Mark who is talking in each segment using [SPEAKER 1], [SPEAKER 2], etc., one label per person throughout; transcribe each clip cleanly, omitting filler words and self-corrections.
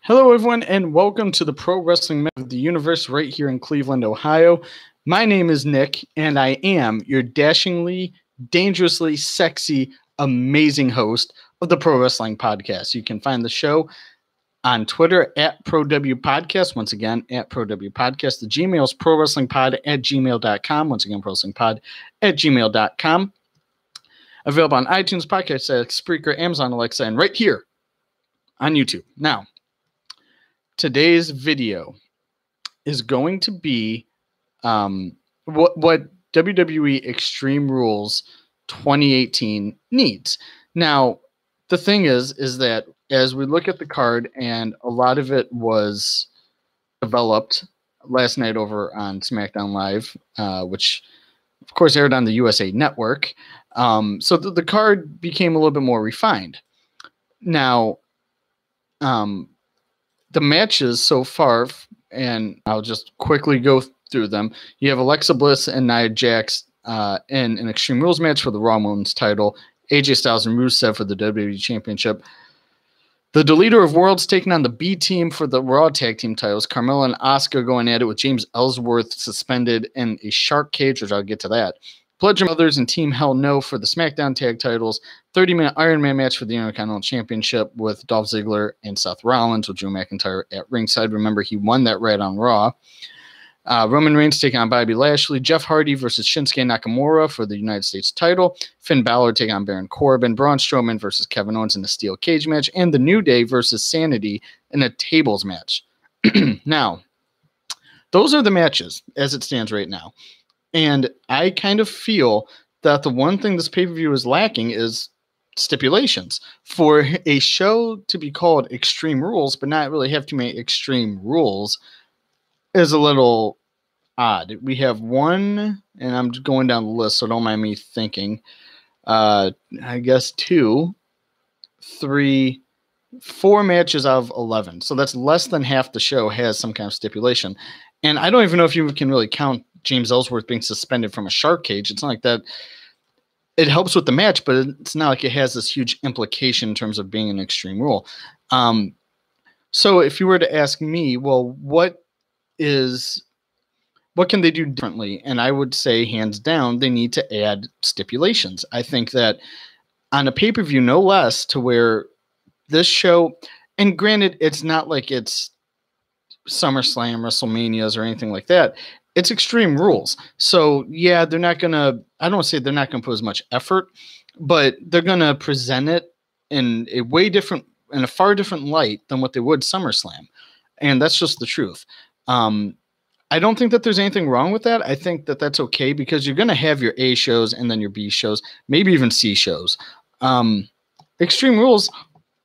[SPEAKER 1] Hello, everyone, and welcome to the Pro Wrestling Myth of the Universe right here in Cleveland, Ohio. My name is Nick, and I am your dashingly, dangerously sexy, amazing host of the Pro Wrestling Podcast. You can find the show on Twitter at ProWPodcast. Once again, at ProWPodcast. The Gmail is ProWrestlingPod@gmail.com. Once again, ProWrestlingPod@gmail.com. Available on iTunes, Podcast Addict, Spreaker, Amazon Alexa, and right here on YouTube. Now, today's video is going to be what WWE Extreme Rules 2018 needs. Now, the thing is that as we look at the card, and a lot of it was developed last night over on SmackDown Live, which of course aired on the USA Network. So the card became a little bit more refined. Now, the matches so far, and I'll just quickly go through them. You have Alexa Bliss and Nia Jax in an Extreme Rules match for the Raw Women's title. AJ Styles and Rusev for the WWE Championship. The Deleter of Worlds taking on the B Team for the Raw Tag Team titles. Carmella and Asuka going at it with James Ellsworth suspended in a shark cage, which I'll get to that. Bludgeon Brothers and Team Hell No for the SmackDown Tag titles. 30-minute Iron Man match for the Intercontinental Championship with Dolph Ziggler and Seth Rollins with Drew McIntyre at ringside. Remember, he won that right on Raw. Roman Reigns taking on Bobby Lashley. Jeff Hardy versus Shinsuke Nakamura for the United States title. Finn Balor taking on Baron Corbin. Braun Strowman versus Kevin Owens in a steel cage match. And the New Day versus Sanity in a tables match. Now, those are the matches as it stands right now. And I kind of feel that the one thing this pay-per-view is lacking is stipulations. For a show to be called Extreme Rules, but not really have too many extreme rules, is a little odd. We have one, and I'm going down the list, so don't mind me thinking. I guess 2, 3, 4 matches out of 11. So that's less than half the show has some kind of stipulation. And I don't even know if you can really count James Ellsworth being suspended from a shark cage. It's not like that. It helps with the match, but it's not like it has this huge implication in terms of being an extreme rule. So if you were to ask me, well, what can they do differently? And I would say, hands down, they need to add stipulations. I think that on a pay-per-view, no less, to where this show, and granted, it's not like it's SummerSlam, WrestleManias, or anything like that. It's Extreme Rules. So, yeah, they're not going to, I don't say they're not going to put as much effort, but they're going to present it in a far different light than what they would SummerSlam. And that's just the truth. I don't think that there's anything wrong with that. I think that that's okay because you're going to have your A shows and then your B shows, maybe even C shows. Extreme Rules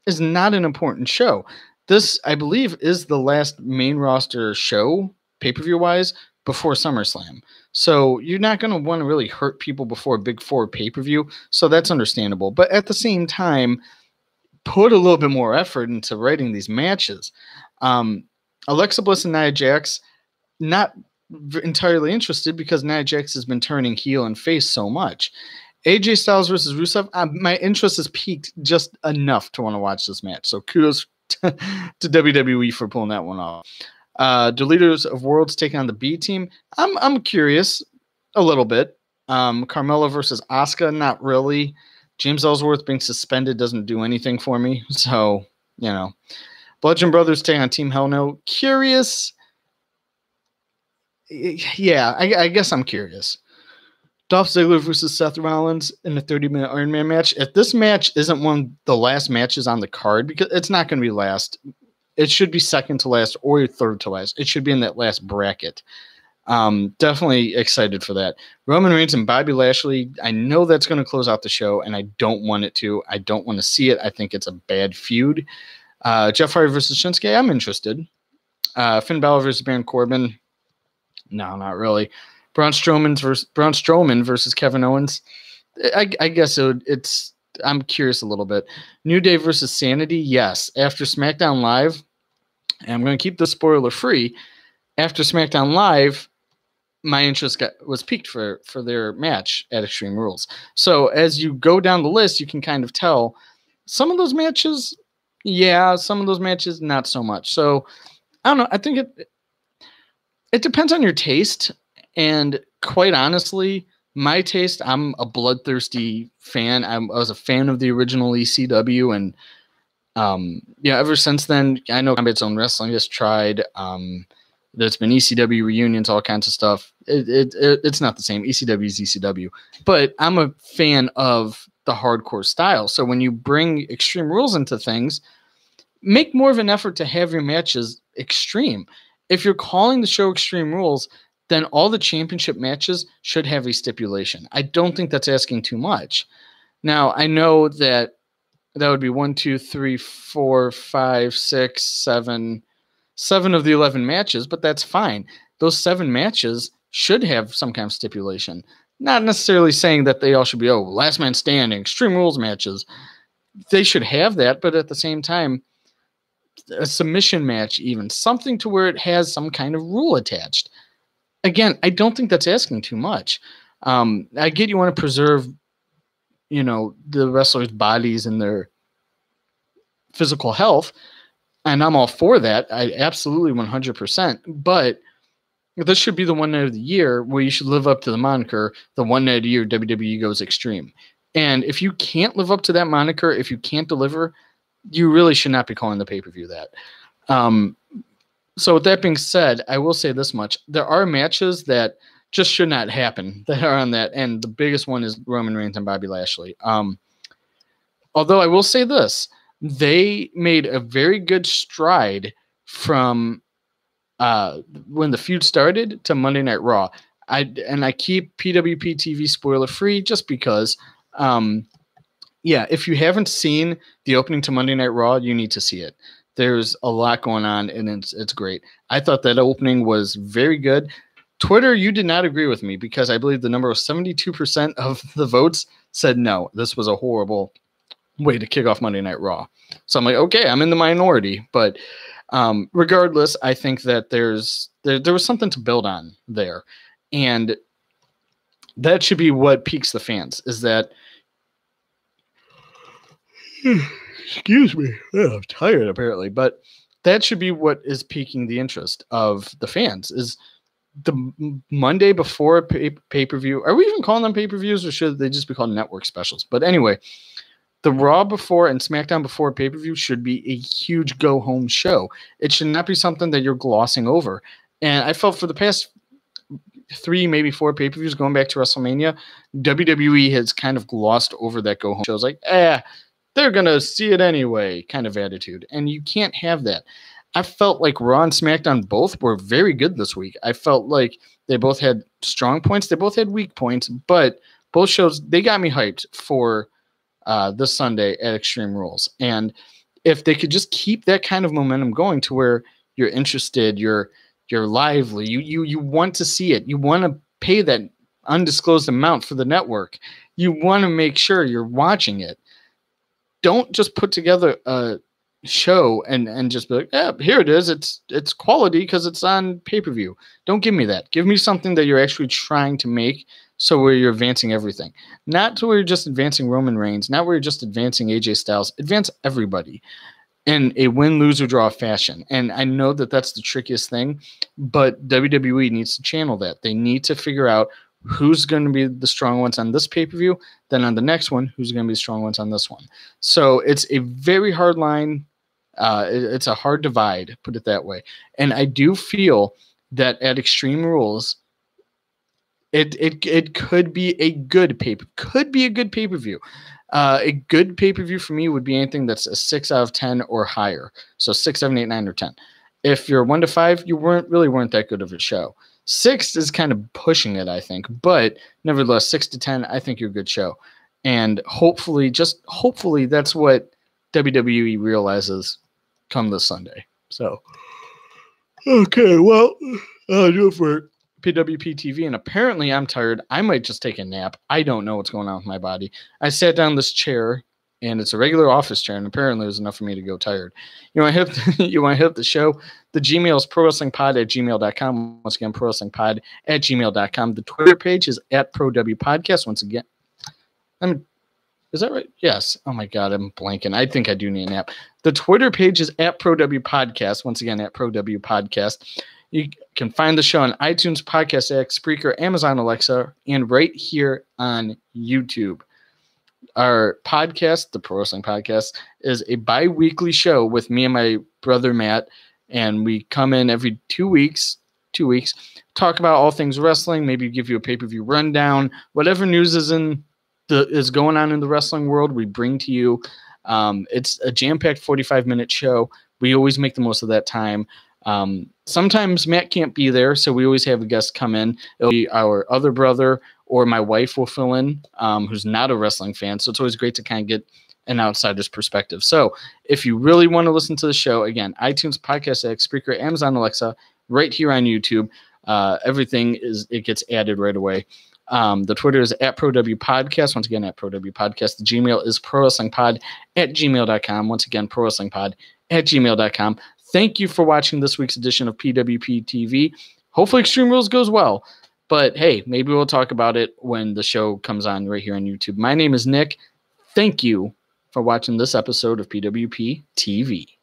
[SPEAKER 1] is not an important show. This, I believe, is the last main roster show, pay-per-view wise, before SummerSlam. So you're not going to want to really hurt people before a Big Four pay-per-view. So that's understandable. But at the same time, put a little bit more effort into writing these matches. Alexa Bliss and Nia Jax, not entirely interested because Nia Jax has been turning heel and face so much. AJ Styles versus Rusev, my interest has peaked just enough to want to watch this match. So kudos to WWE for pulling that one off. Deleters of Worlds taking on the B Team. I'm curious a little bit. Carmella versus Asuka, not really. James Ellsworth being suspended doesn't do anything for me. So, Bludgeon Brothers taking on Team Hell No. Curious. Yeah, I guess I'm curious. Dolph Ziggler versus Seth Rollins in a 30-minute Iron Man match. If this match isn't one of the last matches on the card, because it's not going to be last, it should be second to last or third to last. It should be in that last bracket. Definitely excited for that. Roman Reigns and Bobby Lashley, I know that's going to close out the show, and I don't want it to. I don't want to see it. I think it's a bad feud. Jeff Hardy versus Shinsuke, I'm interested. Finn Balor versus Baron Corbin, no, not really. Braun Strowman versus Kevin Owens. I guess I'm curious a little bit. New Day versus Sanity, yes. After SmackDown Live, and I'm going to keep this spoiler free. After SmackDown Live, my interest was piqued for their match at Extreme Rules. So as you go down the list, you can kind of tell some of those matches Yeah, some of those matches, not so much. So I don't know. I think it depends on your taste. And quite honestly, my taste, I'm a bloodthirsty fan. I was a fan of the original ECW, and yeah, ever since then, I know Combat Zone Wrestling has tried. There's been ECW reunions, all kinds of stuff. It's not the same. ECW is ECW, but I'm a fan of the hardcore style. So when you bring Extreme Rules into things, make more of an effort to have your matches extreme. If you're calling the show Extreme Rules, then all the championship matches should have a stipulation. I don't think that's asking too much. Now, I know that would be 1, 2, 3, 4, 5, 6, 7, 7 of the 11 matches, but that's fine. Those 7 matches should have some kind of stipulation. Not necessarily saying that they all should be, last man standing, Extreme Rules matches. They should have that, but at the same time, a submission match, even something to where it has some kind of rule attached. Again, I don't think that's asking too much. I get you want to preserve, the wrestlers' bodies and their physical health, and I'm all for that. I absolutely 100%. But this should be the one night of the year where you should live up to the moniker, the one night a year WWE goes extreme. And if you can't live up to that moniker, if you can't deliver, you really should not be calling the pay-per-view that. So with that being said, I will say this much. There are matches that just should not happen that are on that, and the biggest one is Roman Reigns and Bobby Lashley. Although I will say this, they made a very good stride from when the feud started to Monday Night Raw. I keep PWP TV spoiler free just because if you haven't seen the opening to Monday Night Raw, you need to see it. There's a lot going on, and it's great. I thought that opening was very good. Twitter, you did not agree with me because I believe the number was 72% of the votes said no, this was a horrible way to kick off Monday Night Raw. So I'm like, okay, I'm in the minority. But regardless, I think that there was something to build on there. And that should be what piques the fans, is that excuse me. Oh, I'm tired, apparently. But that should be what is piquing the interest of the fans, is the Monday before pay-per-view. Are we even calling them pay-per-views, or should they just be called network specials? But anyway, the Raw before and SmackDown before pay-per-view should be a huge go-home show. It should not be something that you're glossing over. And I felt for the past 3, maybe 4 pay-per-views going back to WrestleMania, WWE has kind of glossed over that go-home show. It's like, they're going to see it anyway kind of attitude. And you can't have that. I felt like Raw and SmackDown both were very good this week. I felt like they both had strong points. They both had weak points. But both shows, they got me hyped for this Sunday at Extreme Rules. And if they could just keep that kind of momentum going to where you're interested, you're lively, you want to see it. You want to pay that undisclosed amount for the network. You want to make sure you're watching it. Don't just put together a show and just be like, here it is. It's quality because it's on pay-per-view. Don't give me that. Give me something that you're actually trying to make, so where you're advancing everything. Not to where you're just advancing Roman Reigns, not where you're just advancing AJ Styles. Advance everybody in a win, lose, or draw fashion. And I know that that's the trickiest thing, but WWE needs to channel that. They need to figure out who's going to be the strong ones on this pay-per-view, then on the next one, who's going to be the strong ones on this one. So it's a very hard line. It's a hard divide, put it that way. And I do feel that at Extreme Rules, it could be a good pay-per-view. A good pay-per-view for me would be anything that's a 6 out of 10 or higher. So 6, 7, 8, 9, or 10. If you're 1 to 5, you weren't that good of a show. 6 is kind of pushing it, I think. But nevertheless, 6 to 10, I think you're a good show. And hopefully, just hopefully, that's what WWE realizes come this Sunday. So, okay, well, I'll do it for PWP TV, and apparently I'm tired. I might just take a nap. I don't know what's going on with my body. I sat down in this chair, and it's a regular office chair, and apparently it was enough for me to go tired. You want to hit the show? The Gmail is prowrestlingpod@gmail.com. Once again, prowrestlingpod@gmail.com. The Twitter page is @ProWPodcast. Once again, Is that right? Yes. Oh my God, I'm blanking. I think I do need an app. The Twitter page is at ProW Podcast. Once again, at ProW Podcast. You can find the show on iTunes, Podcast X, Spreaker, Amazon Alexa, and right here on YouTube. Our podcast, the Pro Wrestling Podcast, is a bi-weekly show with me and my brother Matt, and we come in every 2 weeks, talk about all things wrestling, maybe give you a pay-per-view rundown, whatever news is going on in the wrestling world, we bring to you. It's a jam-packed 45-minute show. We always make the most of that time. Sometimes Matt can't be there, so we always have a guest come in. It'll be our other brother or my wife will fill in, who's not a wrestling fan. So it's always great to kind of get an outsider's perspective. So if you really want to listen to the show, again, iTunes, Podcast X, Spreaker, Amazon Alexa, right here on YouTube. Everything it gets added right away. The Twitter is at ProW Podcast. Once again, at ProW Podcast. The Gmail is prowrestlingpod@gmail.com. Once again, prowrestlingpod@gmail.com. Thank you for watching this week's edition of PWP TV. Hopefully Extreme Rules goes well. But hey, maybe we'll talk about it when the show comes on right here on YouTube. My name is Nick. Thank you for watching this episode of PWP TV.